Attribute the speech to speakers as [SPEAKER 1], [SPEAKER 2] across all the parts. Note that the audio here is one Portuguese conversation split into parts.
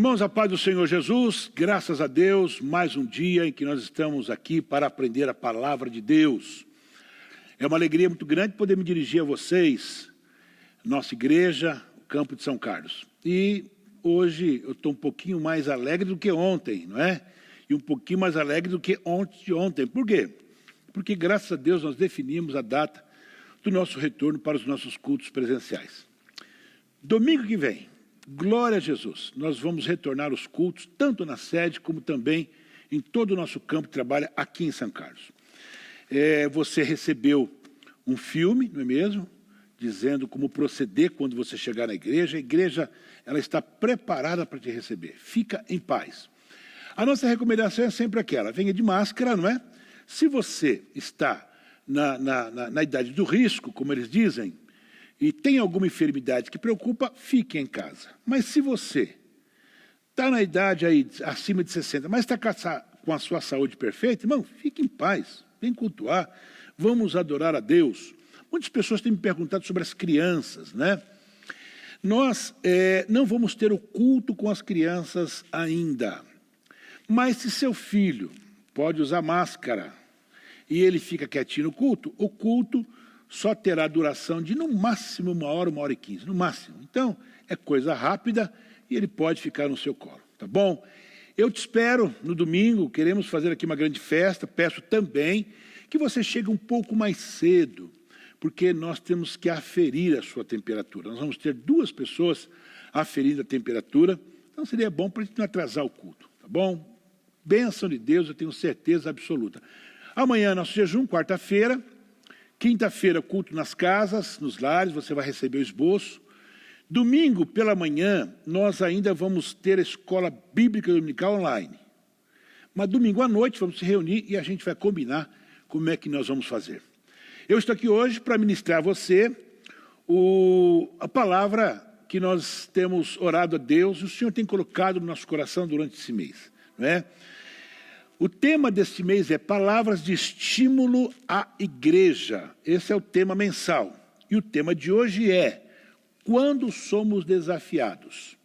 [SPEAKER 1] Irmãos, a paz do Senhor Jesus, graças a Deus, mais um dia em que nós estamos aqui para aprender a palavra de Deus. É uma alegria muito grande poder me dirigir a vocês, nossa igreja, o Campo de São Carlos. E hoje eu estou um pouquinho mais alegre do que ontem, não é? E um pouquinho mais alegre do que ontem. Por quê? Porque graças a Deus nós definimos a data do nosso retorno para os nossos cultos presenciais. Domingo que vem, glória a Jesus, nós vamos retornar os cultos, tanto na sede como também em todo o nosso campo de trabalho aqui em São Carlos. Você recebeu um filme, não é mesmo? Dizendo como proceder quando você chegar na igreja. A igreja ela está preparada para te receber. Fica em paz. A nossa recomendação é sempre aquela, venha de máscara, não é? Se você está na idade do risco, como eles dizem, e tem alguma enfermidade que preocupa, fique em casa. Mas se você está na idade aí acima de 60, mas está com a sua saúde perfeita, irmão, fique em paz, vem cultuar, vamos adorar a Deus. Muitas pessoas têm me perguntado sobre as crianças, né? Nós não vamos ter o culto com as crianças ainda. Mas se seu filho pode usar máscara e ele fica quietinho no culto, o culto só terá duração de, no máximo, 1 hora e 15, no máximo. Então, é coisa rápida e ele pode ficar no seu colo, tá bom? Eu te espero no domingo, queremos fazer aqui uma grande festa. Peço também que você chegue um pouco mais cedo, porque nós temos que aferir a sua temperatura. Nós vamos ter 2 pessoas aferindo a temperatura, então seria bom para a gente não atrasar o culto, tá bom? Bênção de Deus, eu tenho certeza absoluta. Amanhã, nosso jejum, quarta-feira. Quinta-feira, culto nas casas, nos lares, você vai receber o esboço. Domingo, pela manhã, nós ainda vamos ter a escola bíblica dominical online. Mas domingo à noite vamos se reunir e a gente vai combinar como é que nós vamos fazer. Eu estou aqui hoje para ministrar a você a palavra que nós temos orado a Deus e o Senhor tem colocado no nosso coração durante esse mês, não é? O tema deste mês é palavras de estímulo à igreja. Esse é o tema mensal. E o tema de hoje é quando somos desafiados.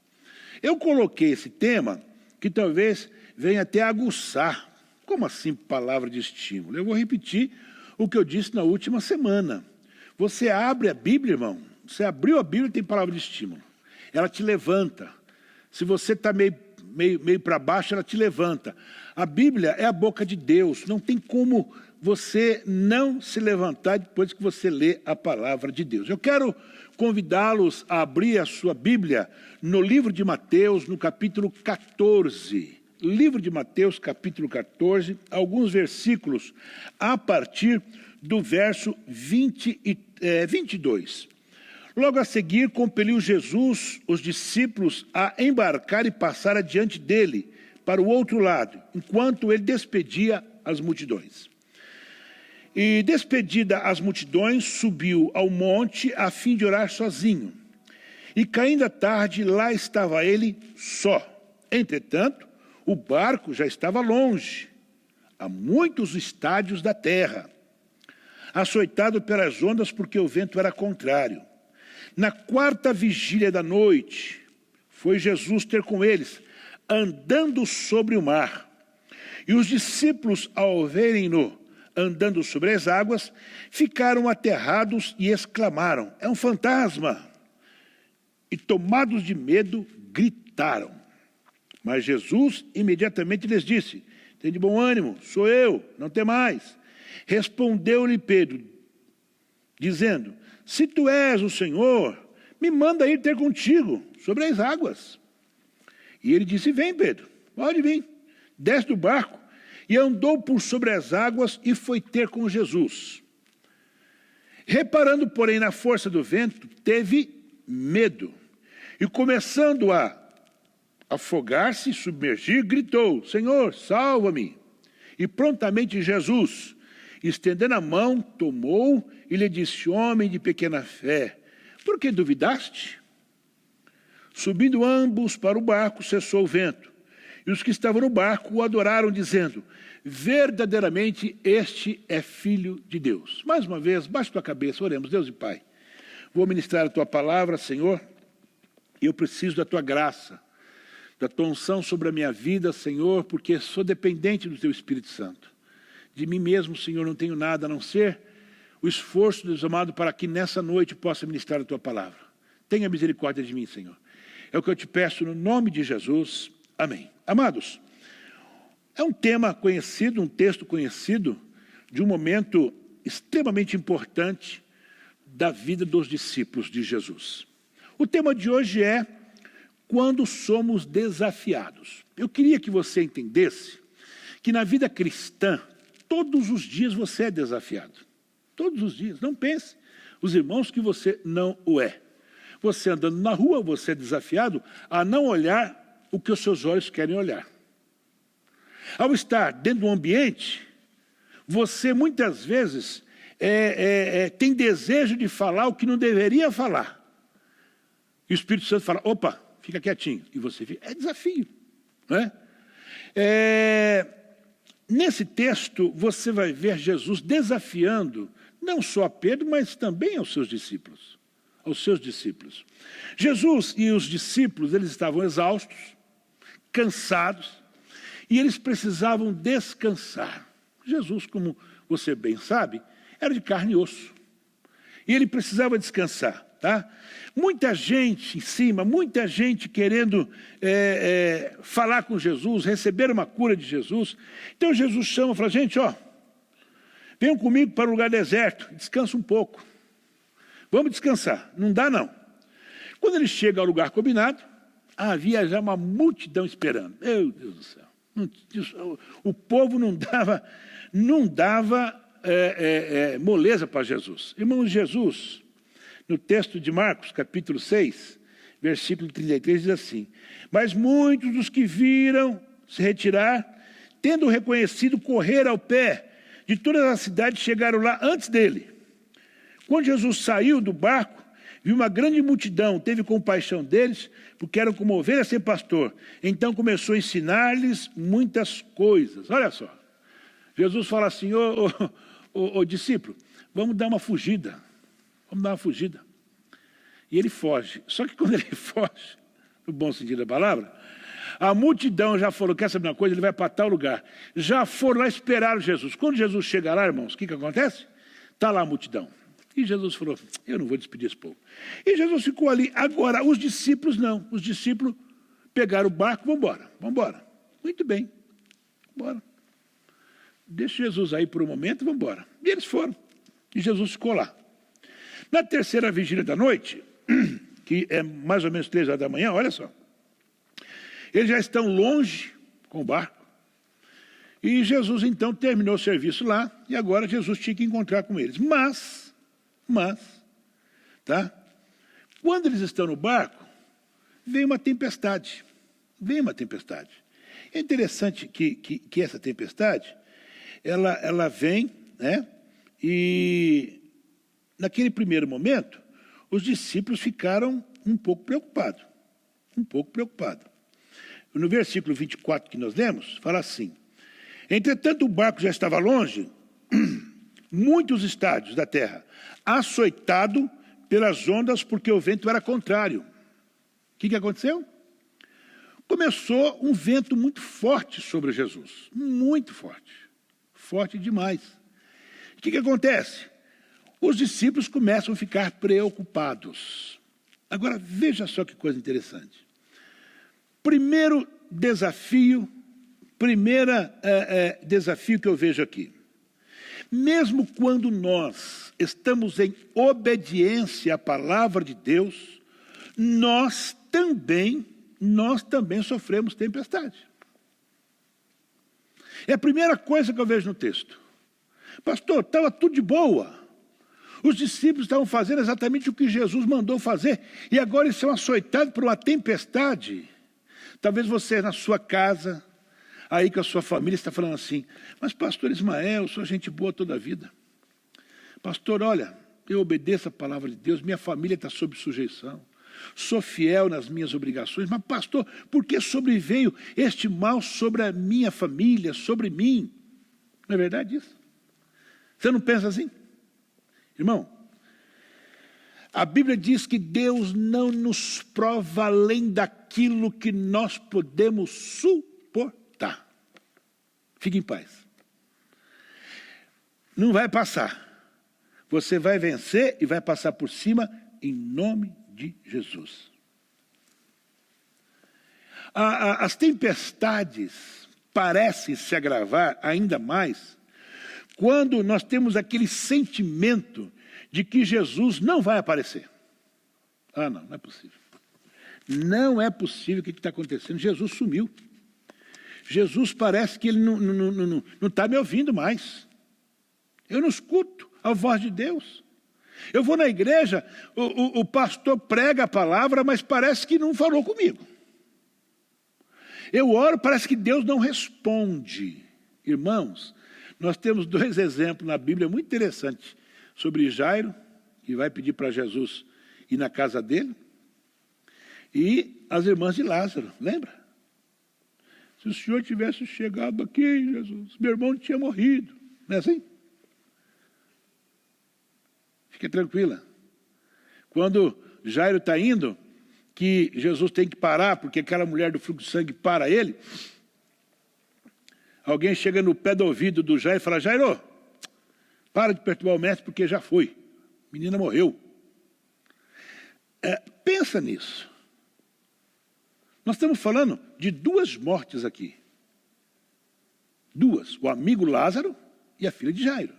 [SPEAKER 1] Eu coloquei esse tema que talvez venha até aguçar. Como assim palavra de estímulo? Eu vou repetir o que eu disse na última semana. Você abre a Bíblia, irmão. Você abriu a Bíblia e tem palavra de estímulo. Ela te levanta. Se você está meio para baixo, ela te levanta. A Bíblia é a boca de Deus. Não tem como você não se levantar depois que você lê a palavra de Deus. Eu quero convidá-los a abrir a sua Bíblia no livro de Mateus, no capítulo 14. Livro de Mateus, capítulo 14, alguns versículos a partir do verso 22. Logo a seguir, compeliu Jesus os discípulos a embarcar e passar adiante dele para o outro lado, enquanto ele despedia as multidões. E despedida as multidões, subiu ao monte a fim de orar sozinho. E caindo a tarde, lá estava ele só. Entretanto, o barco já estava longe, a muitos estádios da terra, açoitado pelas ondas porque o vento era contrário. Na 4ª vigília da noite, foi Jesus ter com eles, andando sobre o mar. E os discípulos, ao verem-no andando sobre as águas, ficaram aterrados e exclamaram, é um fantasma! E tomados de medo, gritaram. Mas Jesus imediatamente lhes disse, tem de bom ânimo, sou eu, não temais. Respondeu-lhe Pedro, dizendo, se tu és o Senhor, me manda ir ter contigo sobre as águas. E ele disse, vem Pedro, pode vir. Desce do barco e andou por sobre as águas e foi ter com Jesus. Reparando, porém, na força do vento, teve medo. E começando a afogar-se, submergir, gritou, Senhor, salva-me. E prontamente Jesus, estendendo a mão, tomou e lhe disse, homem de pequena fé, por que duvidaste? Subindo ambos para o barco, cessou o vento. E os que estavam no barco o adoraram, dizendo, verdadeiramente este é Filho de Deus. Mais uma vez, baixa tua cabeça, oremos, Deus e Pai. Vou ministrar a tua palavra, Senhor, e eu preciso da tua graça. da tua unção sobre a minha vida, Senhor, porque sou dependente do teu Espírito Santo. De mim mesmo, Senhor, não tenho nada a não ser o esforço, Deus amado, para que nessa noite possa ministrar a tua palavra. Tenha misericórdia de mim, Senhor. É o que eu te peço no nome de Jesus. Amém. Amados, é um tema conhecido, um texto conhecido de um momento extremamente importante da vida dos discípulos de Jesus. O tema de hoje é quando somos desafiados. Eu queria que você entendesse que na vida cristã, todos os dias você é desafiado. Todos os dias. Não pense, os irmãos, que você não o é. Você andando na rua, você é desafiado a não olhar o que os seus olhos querem olhar. Ao estar dentro do ambiente, você muitas vezes tem desejo de falar o que não deveria falar. E o Espírito Santo fala, opa, fica quietinho. E você fica, é desafio. Né? Nesse texto, você vai ver Jesus desafiando não só a Pedro, mas também aos seus discípulos. Aos seus discípulos. Jesus e os discípulos, eles estavam exaustos, cansados, e eles precisavam descansar. Jesus, como você bem sabe, era de carne e osso. E ele precisava descansar. Tá? Muita gente em cima, muita gente querendo falar com Jesus, receber uma cura de Jesus. Então Jesus chama e fala, gente, venham comigo para um lugar deserto, descansa um pouco. Vamos descansar. Não dá não. Quando ele chega ao lugar combinado, havia já uma multidão esperando. Meu Deus do céu. O povo não dava moleza para Jesus. Irmãos, Jesus, no texto de Marcos, capítulo 6, versículo 33, diz assim, mas muitos dos que viram se retirar, tendo reconhecido correr ao pé de todas as cidades, chegaram lá antes dele. Quando Jesus saiu do barco, viu uma grande multidão, teve compaixão deles, porque eram como ovelhas sem pastor. Então começou a ensinar-lhes muitas coisas. Olha só, Jesus fala assim, ô discípulo, vamos dar uma fugida. Vamos dar uma fugida. E ele foge. Só que quando ele foge, no bom sentido da palavra, a multidão já falou, quer saber uma coisa? Ele vai para tal lugar. Já foram lá esperar Jesus. Quando Jesus chega lá, irmãos, o que acontece? Está lá a multidão. E Jesus falou, eu não vou despedir esse povo. E Jesus ficou ali. Agora, os discípulos não. Os discípulos pegaram o barco, vamos embora. Muito bem, bora. Deixa Jesus aí por um momento e vamos embora. E eles foram. E Jesus ficou lá. Na terceira vigília da noite, que é mais ou menos 3 horas da manhã, olha só. Eles já estão longe com o barco. E Jesus, então, terminou o serviço lá. E agora Jesus tinha que encontrar com eles. Mas, tá? Quando eles estão no barco, veio uma tempestade. É interessante que essa tempestade, ela vem, né? E naquele primeiro momento, os discípulos ficaram um pouco preocupados. No versículo 24 que nós lemos, fala assim, entretanto o barco já estava longe, muitos estádios da terra, açoitado pelas ondas, porque o vento era contrário. O que aconteceu? Começou um vento muito forte sobre Jesus, muito forte demais. O que acontece? Os discípulos começam a ficar preocupados. Agora, veja só que coisa interessante. Primeiro desafio que eu vejo aqui. Mesmo quando nós estamos em obediência à palavra de Deus, nós também sofremos tempestade. É a primeira coisa que eu vejo no texto. Pastor, estava tudo de boa. Os discípulos estavam fazendo exatamente o que Jesus mandou fazer. E agora eles são açoitados por uma tempestade. Talvez você na sua casa, aí com a sua família, está falando assim, mas pastor Ismael, eu sou gente boa toda a vida. Pastor, olha, eu obedeço a palavra de Deus, minha família está sob sujeição. Sou fiel nas minhas obrigações, mas pastor, por que sobreveio este mal sobre a minha família, sobre mim? Não é verdade isso? Você não pensa assim? Irmão, a Bíblia diz que Deus não nos prova além daquilo aquilo que nós podemos suportar. Fique em paz. Não vai passar. Você vai vencer e vai passar por cima em nome de Jesus. As tempestades parecem se agravar ainda mais quando nós temos aquele sentimento de que Jesus não vai aparecer. Ah, não é possível. Não é possível o que está acontecendo. Jesus sumiu. Jesus parece que ele não está me ouvindo mais. Eu não escuto a voz de Deus. Eu vou na igreja, o pastor prega a palavra, mas parece que não falou comigo. Eu oro, parece que Deus não responde. Irmãos, nós temos 2 exemplos na Bíblia muito interessantes sobre Jairo, que vai pedir para Jesus ir na casa dele, e as irmãs de Lázaro, lembra? Se o Senhor tivesse chegado aqui, Jesus, meu irmão não tinha morrido. Não é assim? Fique tranquila. Quando Jairo está indo, que Jesus tem que parar, porque aquela mulher do fluxo de sangue para ele, alguém chega no pé do ouvido do Jairo e fala, Jairo, para de perturbar o mestre, porque já foi. A menina morreu. Pensa nisso. Nós estamos falando de 2 mortes aqui. 2. O amigo Lázaro e a filha de Jairo.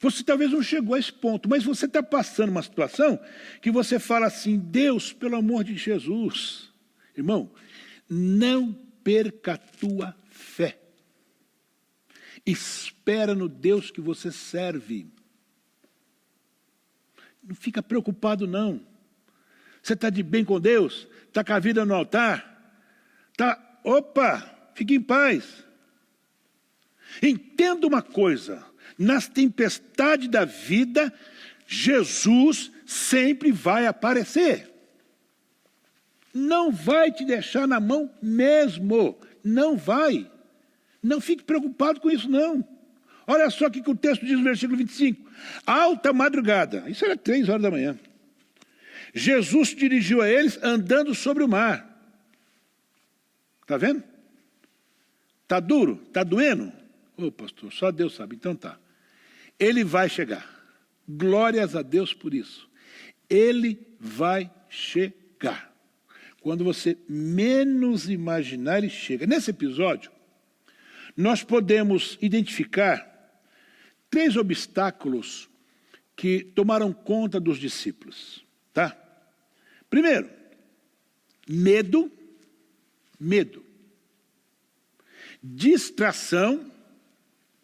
[SPEAKER 1] Você talvez não chegou a esse ponto, mas você está passando uma situação que você fala assim, Deus, pelo amor de Jesus. Irmão, não perca a tua fé. Espera no Deus que você serve. Não fica preocupado, não. Você está de bem com Deus? Está com a vida no altar? Opa, fique em paz. Entenda uma coisa. Nas tempestades da vida, Jesus sempre vai aparecer. Não vai te deixar na mão mesmo. Não vai. Não fique preocupado com isso, não. Olha só o que o texto diz no versículo 25. Alta madrugada. Isso era 3 horas da manhã. Jesus se dirigiu a eles andando sobre o mar. Está vendo? Está duro? Está doendo? Ô pastor, só Deus sabe. Então tá. Ele vai chegar. Glórias a Deus por isso. Ele vai chegar. Quando você menos imaginar, ele chega. Nesse episódio, nós podemos identificar 3 obstáculos que tomaram conta dos discípulos. Tá? Primeiro, medo. Distração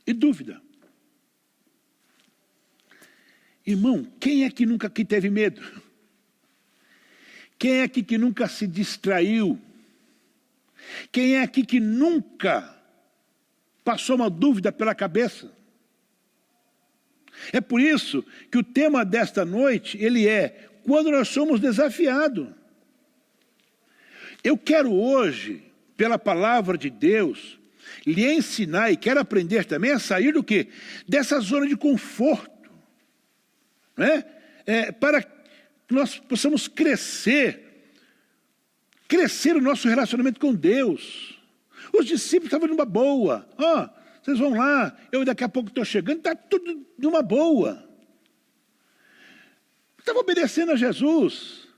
[SPEAKER 1] e dúvida. Irmão, quem é que nunca aqui teve medo? Quem é aqui que nunca se distraiu? Quem é aqui que nunca passou uma dúvida pela cabeça? É por isso que o tema desta noite, ele é quando nós somos desafiados. Eu quero hoje, pela palavra de Deus, lhe ensinar e quero aprender também a sair do quê? Dessa zona de conforto. Para que nós possamos crescer o nosso relacionamento com Deus. Os discípulos estavam numa boa. Vocês vão lá, eu daqui a pouco estou chegando, está tudo numa boa. Estava obedecendo a Jesus.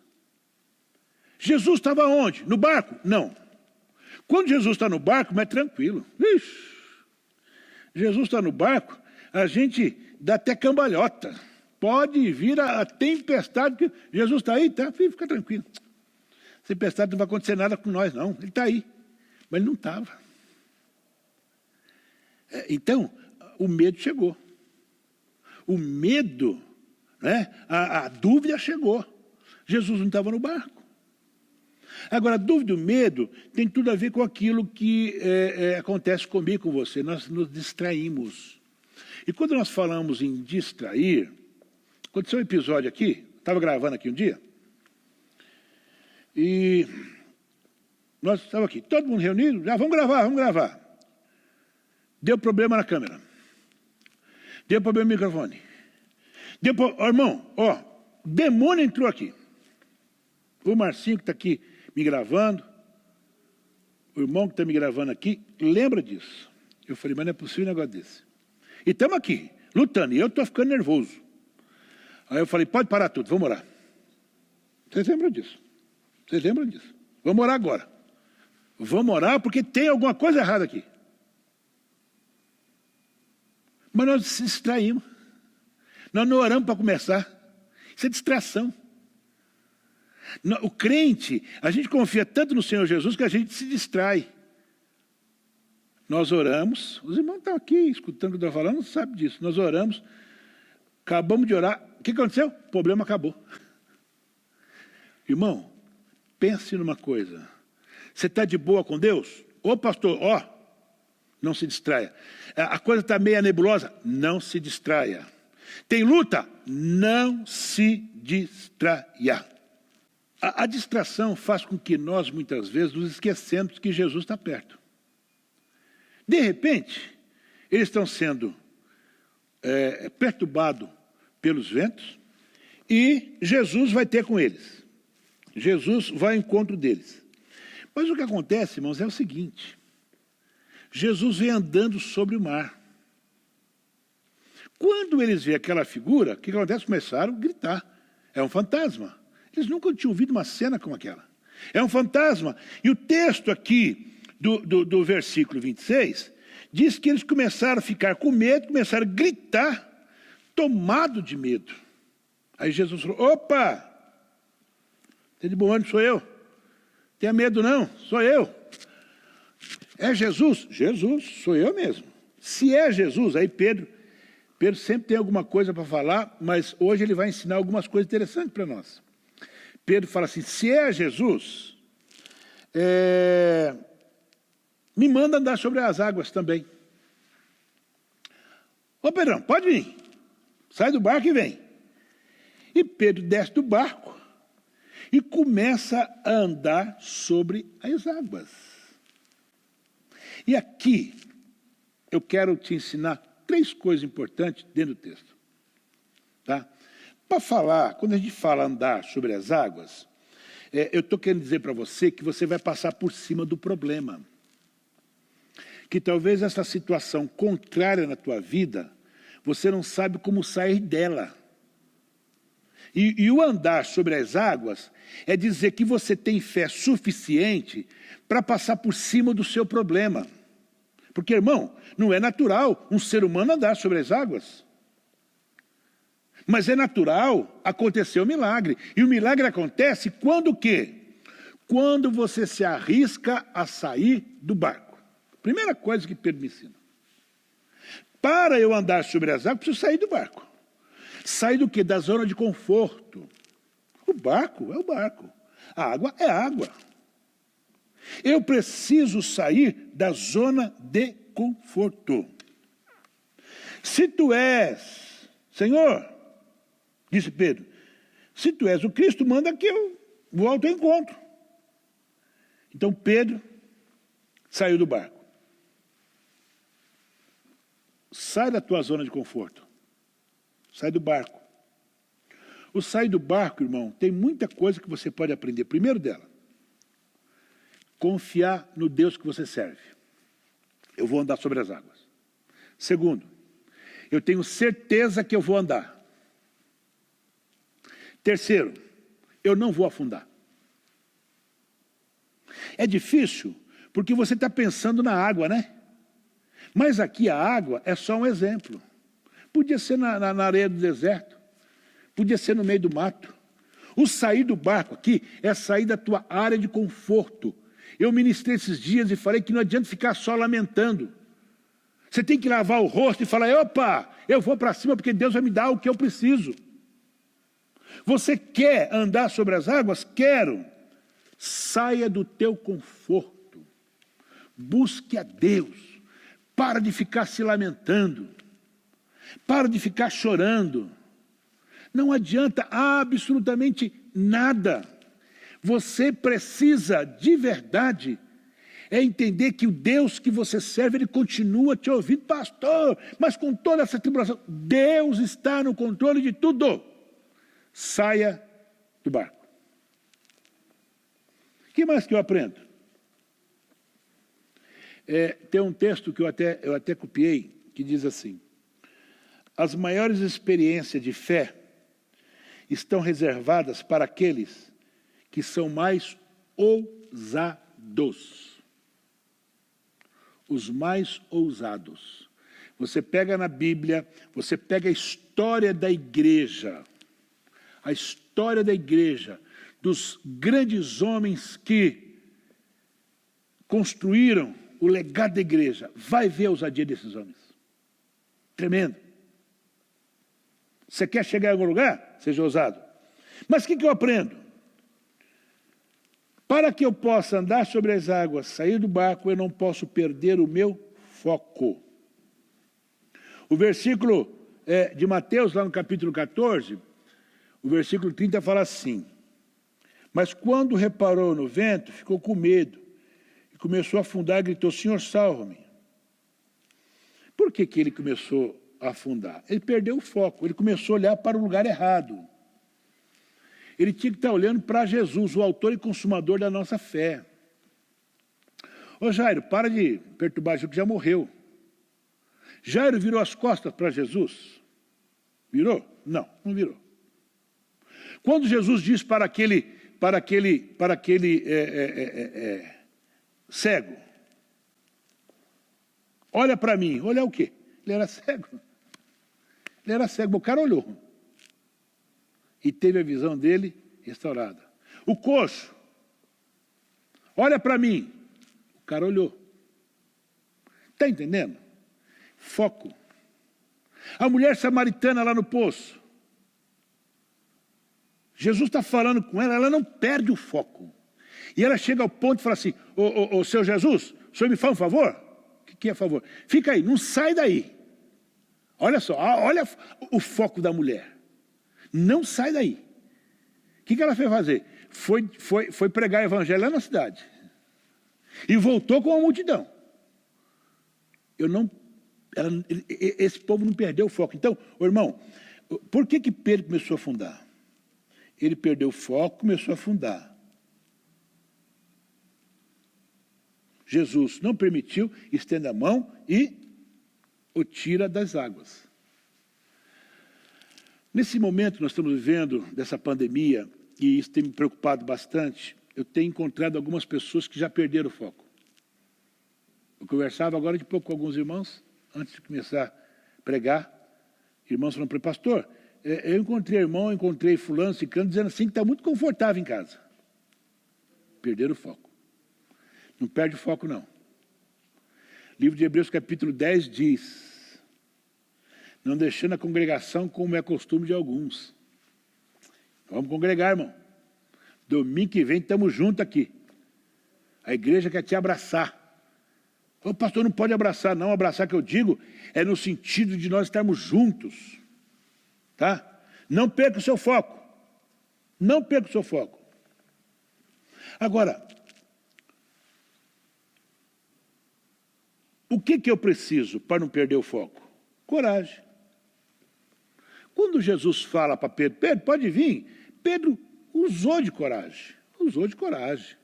[SPEAKER 1] Jesus estava onde? No barco? Não. Quando Jesus está no barco, mas tranquilo. Jesus está no barco, a gente dá até cambalhota. Pode vir a tempestade, que Jesus está aí, tá? Fica tranquilo. A tempestade não vai acontecer nada com nós, não. Ele está aí. Mas ele não estava. Então, o medo chegou. O medo, a dúvida chegou. Jesus não estava no barco. Agora, a dúvida e o medo tem tudo a ver com aquilo que acontece comigo e com você. Nós nos distraímos. E quando nós falamos em distrair, aconteceu um episódio aqui, estava gravando aqui um dia, e nós estávamos aqui, todo mundo reunido, já vamos gravar. Deu problema na câmera. Deu problema no microfone. Irmão, demônio entrou aqui. O Marcinho que está aqui me gravando. O irmão que está me gravando aqui, lembra disso. Eu falei, mas não é possível um negócio desse. E estamos aqui, lutando, e eu estou ficando nervoso. Aí eu falei, pode parar tudo, vamos orar. Vocês lembram disso? Vocês lembram disso? Vamos orar agora. Vamos orar porque tem alguma coisa errada aqui. Mas nós se distraímos. Nós não oramos para começar. Isso é distração. O crente, a gente confia tanto no Senhor Jesus que a gente se distrai. Nós oramos, os irmãos estão aqui escutando o que eu estou falando, não sabem disso. Nós oramos, acabamos de orar. O que aconteceu? O problema acabou. Irmão, pense numa coisa. Você está de boa com Deus? Ô pastor, não se distraia. A coisa está meio nebulosa? Não se distraia. Tem luta? Não se distraia. A distração faz com que nós, muitas vezes, nos esquecemos que Jesus está perto. De repente, eles estão sendo perturbados pelos ventos e Jesus vai ter com eles. Jesus vai ao encontro deles. Mas o que acontece, irmãos, é o seguinte. Jesus vem andando sobre o mar. Quando eles veem aquela figura, o que acontece? Começaram a gritar. É um fantasma. Eles nunca tinham ouvido uma cena como aquela. É um fantasma. E o texto aqui do versículo 26 diz que eles começaram a ficar com medo, começaram a gritar, tomado de medo. Aí Jesus falou, opa, tem de bom ânimo, sou eu. Tenha medo não, sou eu. É Jesus? Jesus, sou eu mesmo. Se é Jesus, aí Pedro sempre tem alguma coisa para falar, mas hoje ele vai ensinar algumas coisas interessantes para nós. Pedro fala assim, se é Jesus, me manda andar sobre as águas também. Ô Pedrão, pode vir. Sai do barco e vem. E Pedro desce do barco e começa a andar sobre as águas. E aqui eu quero te ensinar 3 coisas importantes dentro do texto. Tá? Para falar, quando a gente fala andar sobre as águas, eu estou querendo dizer para você que você vai passar por cima do problema. Que talvez essa situação contrária na tua vida, você não sabe como sair dela. E o andar sobre as águas é dizer que você tem fé suficiente para passar por cima do seu problema. Porque, irmão, não é natural um ser humano andar sobre as águas. Mas é natural acontecer o milagre. E o milagre acontece quando o quê? Quando você se arrisca a sair do barco. Primeira coisa que Pedro me ensina. Para eu andar sobre as águas, preciso sair do barco. Sair do quê? Da zona de conforto. O barco é o barco. A água é a água. Eu preciso sair da zona de conforto. Se tu és, Senhor, disse Pedro, se tu és o Cristo, manda que eu vou ao teu encontro. Então Pedro saiu do barco. Sai da tua zona de conforto. Sai do barco. O sair do barco, irmão, tem muita coisa que você pode aprender. Primeiro dela, confiar no Deus que você serve. Eu vou andar sobre as águas. Segundo, eu tenho certeza que eu vou andar. Terceiro, eu não vou afundar. É difícil, porque você está pensando na água, né? Mas aqui a água é só um exemplo. Podia ser na areia do deserto. Podia ser no meio do mato. O sair do barco aqui é sair da tua área de conforto. Eu ministrei esses dias e falei que não adianta ficar só lamentando. Você tem que lavar o rosto e falar, opa, eu vou para cima porque Deus vai me dar o que eu preciso. Você quer andar sobre as águas? Quero. Saia do teu conforto. Busque a Deus. Para de ficar se lamentando. Para de ficar chorando. Não adianta absolutamente nada. Você precisa, de verdade, entender que o Deus que você serve, Ele continua te ouvindo. Pastor, mas com toda essa tribulação, Deus está no controle de tudo. Saia do barco. O que mais que eu aprendo? Tem um texto que eu até copiei, que diz assim: as maiores experiências de fé estão reservadas para aqueles que são mais ousados. Os mais ousados. Você pega na Bíblia, você pega a história da igreja, dos grandes homens que construíram o legado da igreja. Vai ver a ousadia desses homens. Tremendo. Você quer chegar em algum lugar? Seja ousado. Mas o que eu aprendo? Para que eu possa andar sobre as águas, sair do barco, eu não posso perder o meu foco. O versículo de Mateus, lá no capítulo 14, o versículo 30 fala assim: mas quando reparou no vento, ficou com medo, e começou a afundar e gritou: Senhor, salva-me. Por que ele começou a afundar? Ele perdeu o foco, ele começou a olhar para o lugar errado. Ele tinha que estar olhando para Jesus, o autor e consumador da nossa fé. Ô Jairo, para de perturbar Jesus, que já morreu. Jairo virou as costas para Jesus? Virou? Não, não virou. Quando Jesus diz para aquele cego: olha para mim. Olhar o quê? Ele era cego. Ele era cego, o cara olhou. E teve a visão dele restaurada. O coxo: olha para mim. O cara olhou. Está entendendo? Foco. A mulher samaritana lá no poço. Jesus está falando com ela, ela não perde o foco. E ela chega ao ponto e fala assim: ô seu Jesus, o senhor me faz um favor? O que é favor? Fica aí, não sai daí. Olha só, olha o foco da mulher. Não sai daí. O que ela foi fazer? Foi pregar o evangelho lá na cidade. E voltou com a multidão. Esse povo não perdeu o foco. Então, irmão, por que Pedro começou a afundar? Ele perdeu o foco, começou a afundar. Jesus não permitiu, estenda a mão e o tira das águas. Nesse momento nós estamos vivendo dessa pandemia, e isso tem me preocupado bastante, eu tenho encontrado algumas pessoas que já perderam o foco. Eu conversava agora de pouco com alguns irmãos, antes de começar a pregar. Irmãos falando para mim: pastor, eu encontrei fulano, ciclano, dizendo assim que está muito confortável em casa. Perderam o foco. Não perde o foco, não. Livro de Hebreus, capítulo 10, diz: não deixando a congregação como é costume de alguns. Vamos congregar, irmão. Domingo que vem estamos juntos aqui. A igreja quer te abraçar. O pastor não pode abraçar, não. Abraçar que eu digo é no sentido de nós estarmos juntos. Tá? Não perca o seu foco. Não perca o seu foco. Agora, o que eu preciso para não perder o foco? Coragem. Quando Jesus fala para Pedro: Pedro, pode vir. Pedro usou de coragem. Usou de coragem.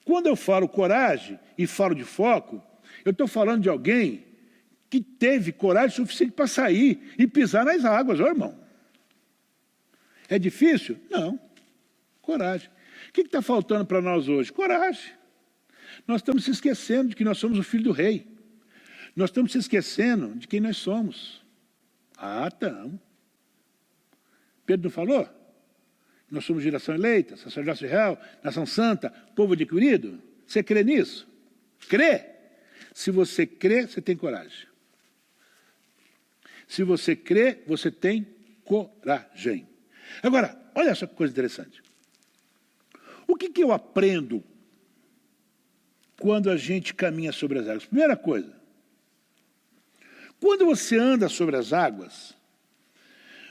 [SPEAKER 1] Quando eu falo coragem e falo de foco, eu estou falando de alguém que teve coragem suficiente para sair e pisar nas águas, irmão. É difícil? Não. Coragem. O que está faltando para nós hoje? Coragem. Nós estamos se esquecendo de que nós somos o filho do rei. Nós estamos se esquecendo de quem nós somos. Estamos. Pedro não falou? Nós somos geração eleita, sacerdócio real, nação santa, povo adquirido. Você crê nisso? Crê? Se você crê, você tem coragem. Se você crê, você tem coragem. Agora, olha só que coisa interessante. O que eu aprendo quando a gente caminha sobre as águas? Primeira coisa, quando você anda sobre as águas,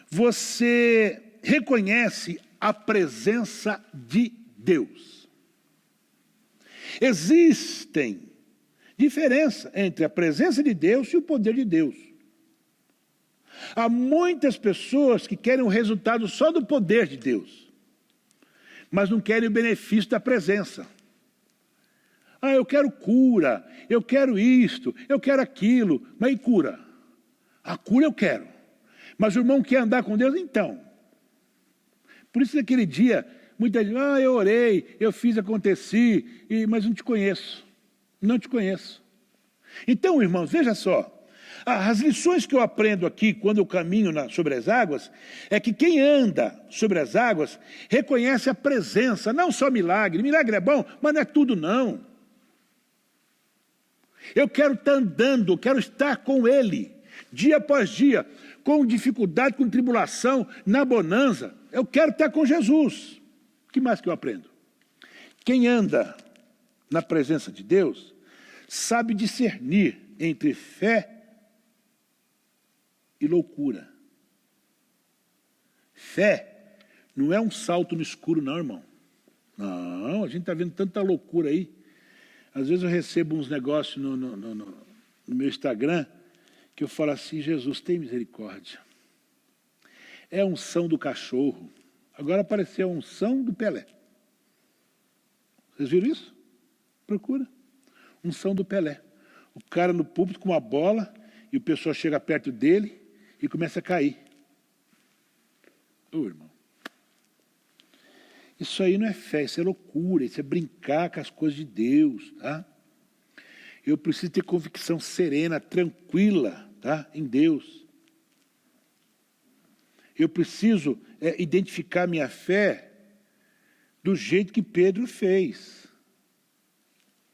[SPEAKER 1] você reconhece a presença de Deus. Existem diferença entre a presença de Deus e o poder de Deus. Há muitas pessoas que querem o resultado só do poder de Deus. mas não querem o benefício da presença. Ah, eu quero cura, eu quero isto, eu quero aquilo, mas e cura? A cura eu quero, mas o irmão quer andar com Deus, então. Por isso naquele dia, muita gente, eu orei, eu fiz, aconteci, mas não te conheço, não te conheço. Então, irmãos, veja só, as lições que eu aprendo aqui quando eu caminho sobre as águas, é que quem anda sobre as águas reconhece a presença, não só milagre. Milagre é bom, mas não é tudo não. Eu quero estar andando, quero estar com Ele, dia após dia, com dificuldade, com tribulação, na bonança. Eu quero estar com Jesus. O que mais que eu aprendo? Quem anda na presença de Deus, sabe discernir entre fé e loucura. Fé não é um salto no escuro não, irmão. Não, a gente está vendo tanta loucura aí. Às vezes eu recebo uns negócios no meu Instagram, que eu falo assim, Jesus, tem misericórdia. É a unção do cachorro. Agora apareceu a unção do Pelé. Vocês viram isso? Procura. Unção do Pelé. O cara no púlpito com uma bola, e o pessoal chega perto dele e começa a cair. Ô, irmão. Isso aí não é fé, isso é loucura, isso é brincar com as coisas de Deus, tá? Eu preciso ter convicção serena, tranquila, tá? Em Deus. Eu preciso identificar minha fé do jeito que Pedro fez.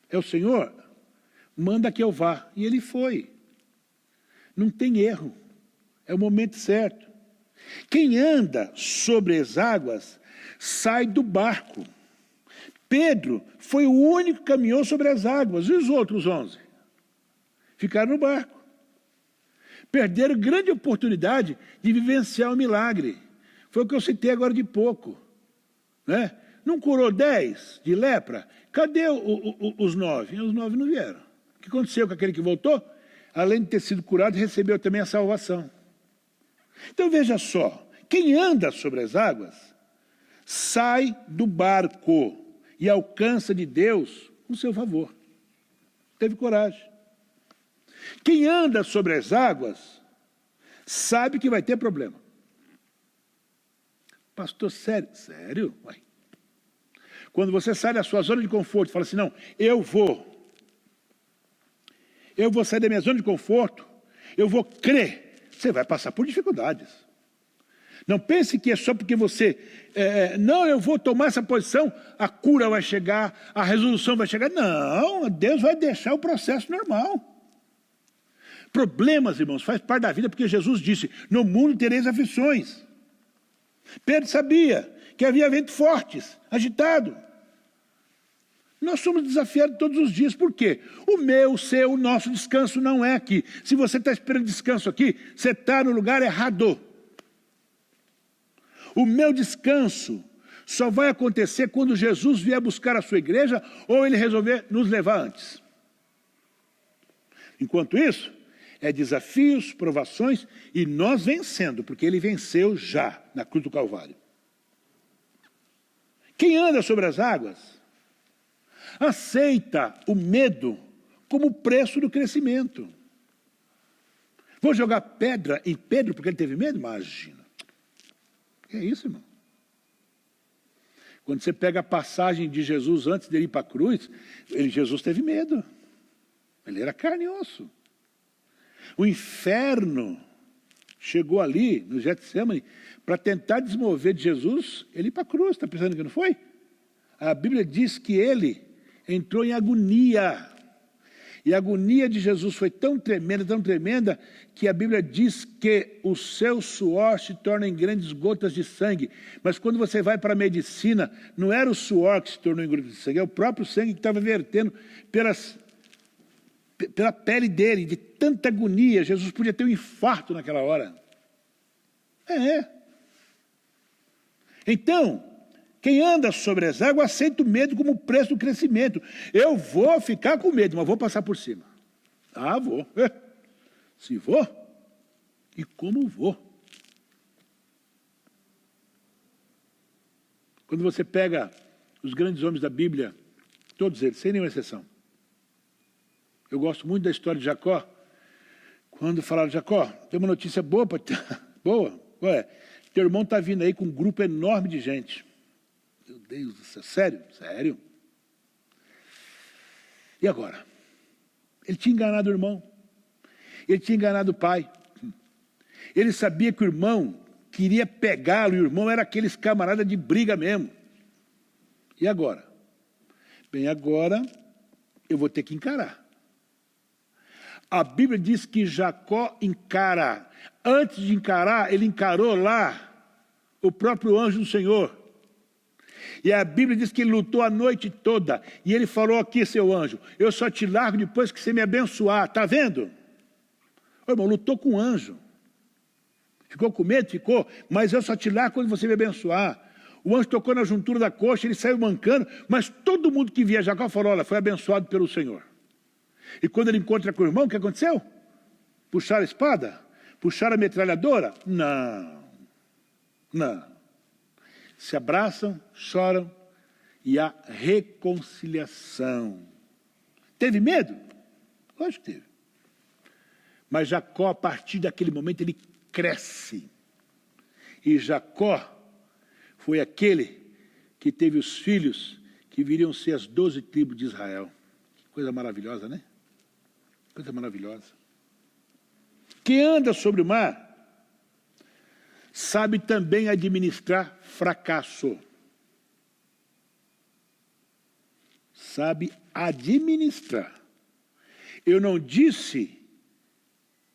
[SPEAKER 1] É o Senhor, manda que eu vá. E ele foi. Não tem erro. É o momento certo. Quem anda sobre as águas sai do barco. Pedro foi o único que caminhou sobre as águas. E os outros 11? Ficaram no barco. Perderam grande oportunidade de vivenciar o milagre. Foi o que eu citei agora de pouco. Né? Não curou 10 de lepra? Cadê os 9? Os 9 não vieram. O que aconteceu com aquele que voltou? Além de ter sido curado, recebeu também a salvação. Então veja só, quem anda sobre as águas sai do barco e alcança de Deus o seu favor. Teve coragem. Quem anda sobre as águas sabe que vai ter problema. Pastor, sério? Sério? Ué. Quando você sai da sua zona de conforto e fala assim, não, eu vou sair da minha zona de conforto, eu vou crer, você vai passar por dificuldades. Não pense que é só porque você, não, eu vou tomar essa posição, a cura vai chegar, a resolução vai chegar. Não, Deus vai deixar o processo normal. Problemas, irmãos, faz parte da vida, porque Jesus disse, no mundo tereis aflições. Pedro sabia que havia ventos fortes, agitado. Nós somos desafiados todos os dias. Por quê? O meu, o seu, o nosso descanso não é aqui. Se você está esperando descanso aqui, você está no lugar errado. O meu descanso só vai acontecer quando Jesus vier buscar a sua igreja ou ele resolver nos levar antes. Enquanto isso, é desafios, provações e nós vencendo, porque ele venceu já na cruz do Calvário. Quem anda sobre as águas aceita o medo como preço do crescimento. Vou jogar pedra em Pedro porque ele teve medo? Imagina. Que é isso, irmão? Quando você pega a passagem de Jesus antes de ir para a cruz, Jesus teve medo. Ele era carne e osso. O inferno chegou ali, no Getsemane, para tentar desmover de Jesus, ele ir para a cruz. Está pensando que não foi? A Bíblia diz que ele entrou em agonia. E a agonia de Jesus foi tão tremenda, que a Bíblia diz que o seu suor se torna em grandes gotas de sangue. Mas quando você vai para a medicina, não era o suor que se tornou em gotas de sangue, é o próprio sangue que estava vertendo pela pele dele, de tanta agonia. Jesus podia ter um infarto naquela hora. Então, quem anda sobre as águas aceita o medo como preço do crescimento. Eu vou ficar com medo, mas vou passar por cima. Ah, vou. Se vou, e como vou. Quando você pega os grandes homens da Bíblia, todos eles, sem nenhuma exceção. Eu gosto muito da história de Jacó. Quando falaram, Jacó, tem uma notícia boa para te... Boa? Ué, teu irmão está vindo aí com um grupo enorme de gente. Meu Deus do céu, sério? Sério? E agora? Ele tinha enganado o irmão. Ele tinha enganado o pai. Ele sabia que o irmão queria pegá-lo, e o irmão era aqueles camaradas de briga mesmo. E agora? Bem, agora eu vou ter que encarar. A Bíblia diz que Jacó encara. Antes de encarar, ele encarou lá o próprio anjo do Senhor. E a Bíblia diz que ele lutou a noite toda. E ele falou aqui, seu anjo, eu só te largo depois que você me abençoar. Está vendo? Ô, irmão, lutou com o anjo. Ficou com medo? Ficou. Mas eu só te largo quando você me abençoar. O anjo tocou na juntura da coxa, ele saiu mancando. Mas todo mundo que via Jacó falou, olha, foi abençoado pelo Senhor. E quando ele encontra com o irmão, o que aconteceu? Puxaram a espada? Puxaram a metralhadora? Não. Não. Se abraçam, choram e há reconciliação. Teve medo? Lógico que teve. Mas Jacó, a partir daquele momento, ele cresce. E Jacó foi aquele que teve os filhos que viriam ser as 12 tribos de Israel. Que coisa maravilhosa, né? Coisa maravilhosa. Quem anda sobre o mar sabe também administrar fracasso. Sabe administrar. Eu não disse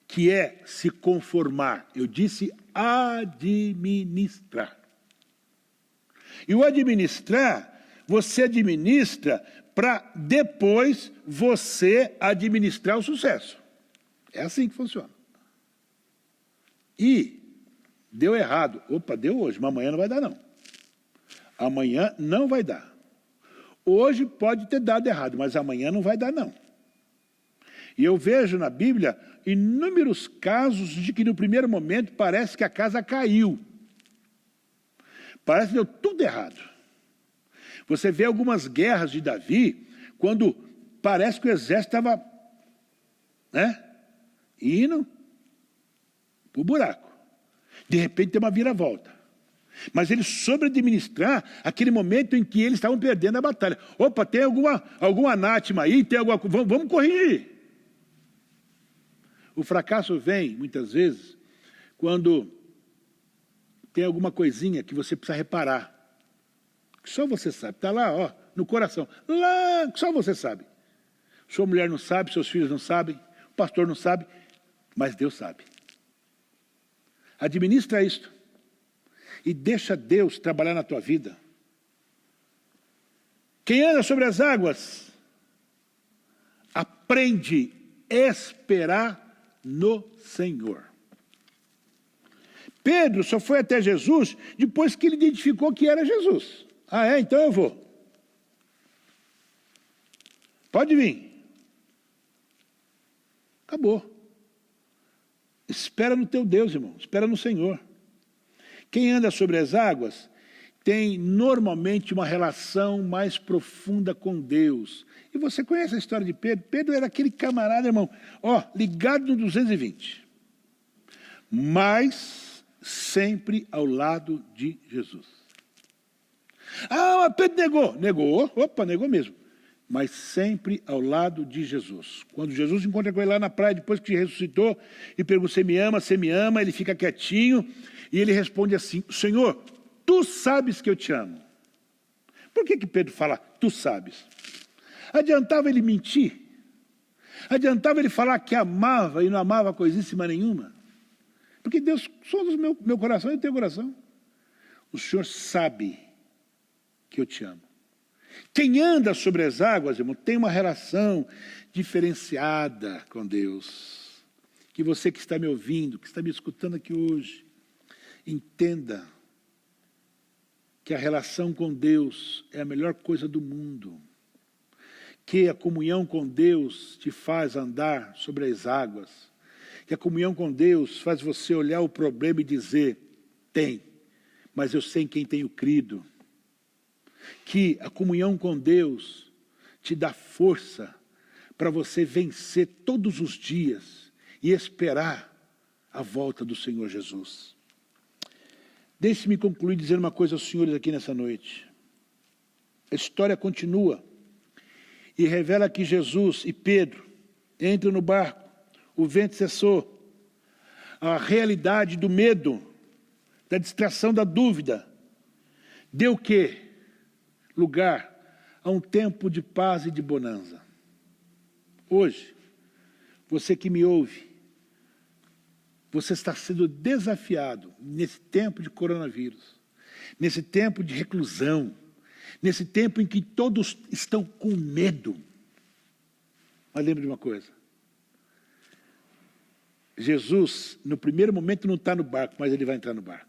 [SPEAKER 1] que é se conformar, eu disse administrar. E o administrar, você administra para depois você administrar o sucesso. É assim que funciona. E deu errado. Opa, deu hoje, mas amanhã não vai dar, não. Amanhã não vai dar. Hoje pode ter dado errado, mas amanhã não vai dar, não. E eu vejo na Bíblia inúmeros casos de que no primeiro momento parece que a casa caiu. Parece que deu tudo errado. Você vê algumas guerras de Davi, quando parece que o exército estava, indo para o buraco. De repente tem uma viravolta. Mas eles soube administrar aquele momento em que eles estavam perdendo a batalha. Opa, tem algum anátema aí, tem alguma coisa, vamos corrigir. O fracasso vem, muitas vezes, quando tem alguma coisinha que você precisa reparar. Que só você sabe. Está lá, ó, no coração. Lá, só você sabe. Sua mulher não sabe, seus filhos não sabem, o pastor não sabe, mas Deus sabe. Administra isto. E deixa Deus trabalhar na tua vida. Quem anda sobre as águas, aprende a esperar no Senhor. Pedro só foi até Jesus depois que ele identificou que era Jesus. Ah, é? Então eu vou. Pode vir. Acabou. Espera no teu Deus, irmão. Espera no Senhor. Quem anda sobre as águas tem normalmente uma relação mais profunda com Deus. E você conhece a história de Pedro? Pedro era aquele camarada, irmão, ligado no 220. Mas sempre ao lado de Jesus. Ah, mas Pedro negou. Negou. Opa, negou mesmo. Mas sempre ao lado de Jesus. Quando Jesus encontra com ele lá na praia, depois que ressuscitou, e pergunta, você me ama? Você me ama? Ele fica quietinho, e ele responde assim, Senhor, tu sabes que eu te amo. Por que Pedro fala, tu sabes? Adiantava ele mentir? Adiantava ele falar que amava e não amava coisíssima nenhuma? Porque Deus sonda o meu coração e o teu coração. O Senhor sabe que eu te amo. Quem anda sobre as águas, irmão, tem uma relação diferenciada com Deus. Que você que está me ouvindo, que está me escutando aqui hoje, entenda que a relação com Deus é a melhor coisa do mundo. Que a comunhão com Deus te faz andar sobre as águas. Que a comunhão com Deus faz você olhar o problema e dizer, tem, mas eu sei em quem tenho crido. que a comunhão com Deus te dá força para você vencer todos os dias e esperar a volta do Senhor Jesus. Deixe-me concluir dizendo uma coisa aos senhores aqui nessa noite. A história continua e revela que Jesus e Pedro entram no barco, o vento cessou, a realidade do medo, da distração, da dúvida, deu o quê? Lugar a um tempo de paz e de bonança. Hoje, você que me ouve, você está sendo desafiado nesse tempo de coronavírus, nesse tempo de reclusão, nesse tempo em que todos estão com medo. Mas lembre de uma coisa. Jesus, no primeiro momento, não está no barco, mas ele vai entrar no barco.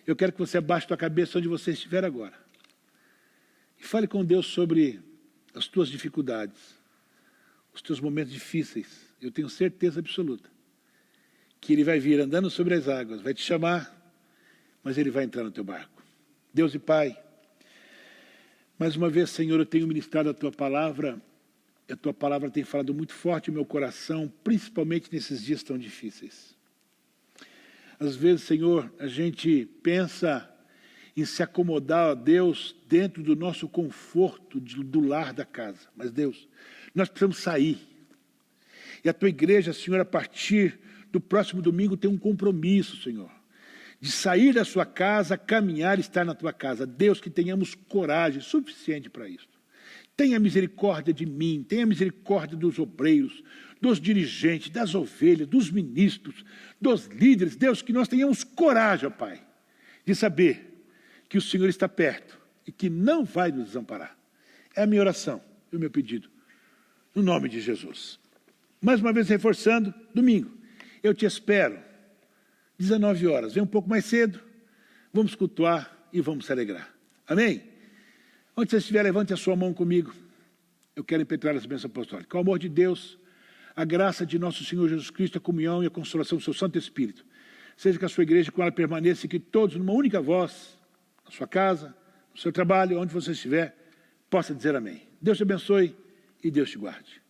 [SPEAKER 1] Eu quero que você abaixe a tua cabeça onde você estiver agora. E fale com Deus sobre as tuas dificuldades, os teus momentos difíceis. Eu tenho certeza absoluta que Ele vai vir andando sobre as águas, vai te chamar, mas Ele vai entrar no teu barco. Deus e Pai, mais uma vez, Senhor, eu tenho ministrado a Tua palavra, e a Tua palavra tem falado muito forte no meu coração, principalmente nesses dias tão difíceis. Às vezes, Senhor, a gente pensa em se acomodar a Deus dentro do nosso conforto do lar da casa. Mas, Deus, nós precisamos sair. E a Tua igreja, Senhor, a partir do próximo domingo tem um compromisso, Senhor, de sair da sua casa, caminhar e estar na Tua casa. Deus, que tenhamos coragem suficiente para isso. Tenha misericórdia de mim, tenha misericórdia dos obreiros, dos dirigentes, das ovelhas, dos ministros, dos líderes. Deus, que nós tenhamos coragem, ó Pai, de saber que o Senhor está perto e que não vai nos desamparar. É a minha oração e o meu pedido, no nome de Jesus. Mais uma vez reforçando, domingo, eu te espero, 19 horas, vem um pouco mais cedo, vamos cultuar e vamos se alegrar. Amém? Onde você estiver, levante a sua mão comigo. Eu quero impetrar essa bênção apostólica. Com o amor de Deus, a graça de nosso Senhor Jesus Cristo, a comunhão e a consolação do seu Santo Espírito, seja que a sua igreja com ela permaneça e que todos, numa única voz, na sua casa, no seu trabalho, onde você estiver, possa dizer amém. Deus te abençoe e Deus te guarde.